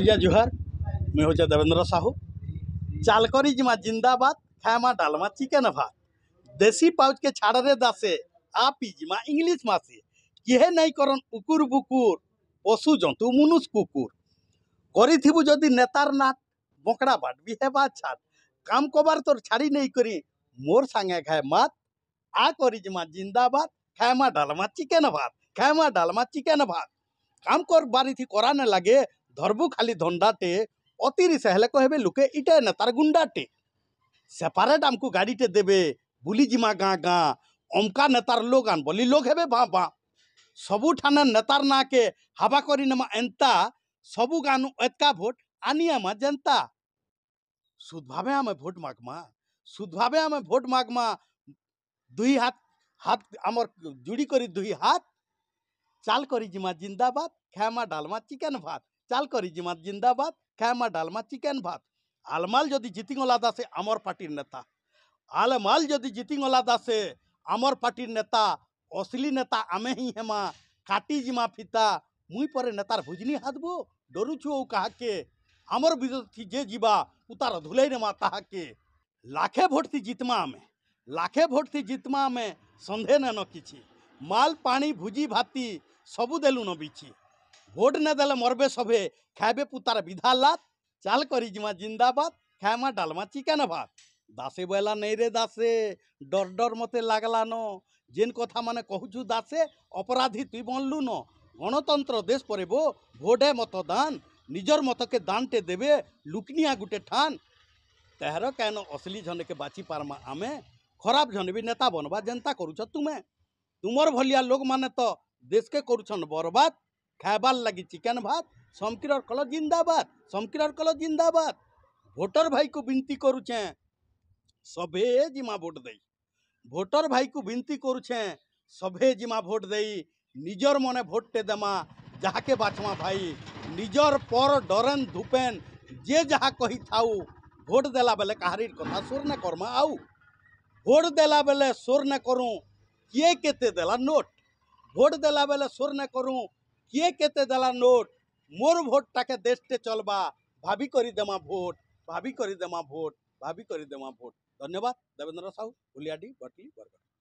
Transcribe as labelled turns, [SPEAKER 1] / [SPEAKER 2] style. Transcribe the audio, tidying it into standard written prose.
[SPEAKER 1] भैया जुहार। मैं हो देवेंद्र साहू। चालकरी जिमा जिंदाबाद। खामा डालमा चिकेन भात देसी पाउच के छाड़े दासे आपी जिमा इंग्लिश मासे किहे नहीं करन उकुर बुकुर पशु जंतु मुनुष कुकुर करिथिबु जदि नेतार नाट बकड़ा बाट भी हेबा छाट काम कबार तोर छाड़ी नहीं करी मोर सांगे खाए मात आ करी जिमा जिंदाबाद। खामा डालमा चिकेन भात खामा डालमा चिकेन भात काम कर बारी थी कराने लगे धरबू खाली धंडाटे अतिरिक्त हेले कहबे लुके इटे नेतार गुंडाटे सेपारेट आमको गाड़ीटे देबे बुली जिमा गाँ गाँ अमका नेतार लोग आन बोली लोग हेबे भाँ भाँ सबू ठाने नेतार ना के हाबा करी नमा एंता सबू गानु एतका भोट आनियामा जनता सुध भावे आमे भोट मागमा सुध भावे आमे भोट मागमा दुई हाथ हाथ आमर जुड़ी करी दुई हाथ चाल करी जिमा जिंदाबाद खामा डालमा चिकेन भात चाल करी जिमा जिंदाबाद खामा डालमा चिकेन भात आलमाल जदि जितिंगला दासे आमर पार्टीर नेता आलमाल जदि जितिंगला दासे आमर पार्टीर नेता असली नेता आमे ही हेमा काटी जिमा फिता मुई परे नेतार भुजनी हाथबो डरुछु काहाके आमर विरोधी जे जीवा उतार धुलै नेमा ताहाके लाखे भोट थी जितमा आमे लाखे भोट थी जितमा आमे संधे न किछि माल पानी भुजी भाती सबू देलु न बिछि भोट ने देले मरबे सभे खाइबे पुतार विधा लात चाल करी जिमा जिंदाबाद खामा डालमा चिकेन भात दासे बोला नहीं रे दासे डर डर मते लागला न जेन कथा माने कहूछु दासे अपराधी तुई बनलु न गणतंत्र देश परे बो भोटे मतदान निजर मत के दानटे देवे लुकनिया गुटे ठान तेहर कैन असली झन के बाची पारमा आमे खराब झन भी नेता बनवा जनता करूछ तुमे तुमर भलिया लोग माने तो देश के करूछन बर्बाद खाइबार लगी चिकेन भात समकिरर कल जिंदाबाद समकिरर कल जिंदाबाद भोटर भाई को विनती करुछे सभे जिमा भोट दई भोटर भाई को विनती करुछे सभे जिमा भोट दई निजर मने भोटटे देमा जाके बाछमा भाई निजर पर डरेन धुपेन जे जहा कही थाऊ भोट देला बेले कहारीर कथा सोर न करमा आऊ भोट देला बेले सोर न करूँ किए केते देला नोट भोट देला बेले सोर न करूँ किए केते देला नोट मोर भोट टाके देशटे चलबा भाभी करी देमा भोट भाभी करी देमा भोट भाभी करी देमा भोट। धन्यवाद। देवेंद्र साहू हुलियाडी बटली बरगढ़।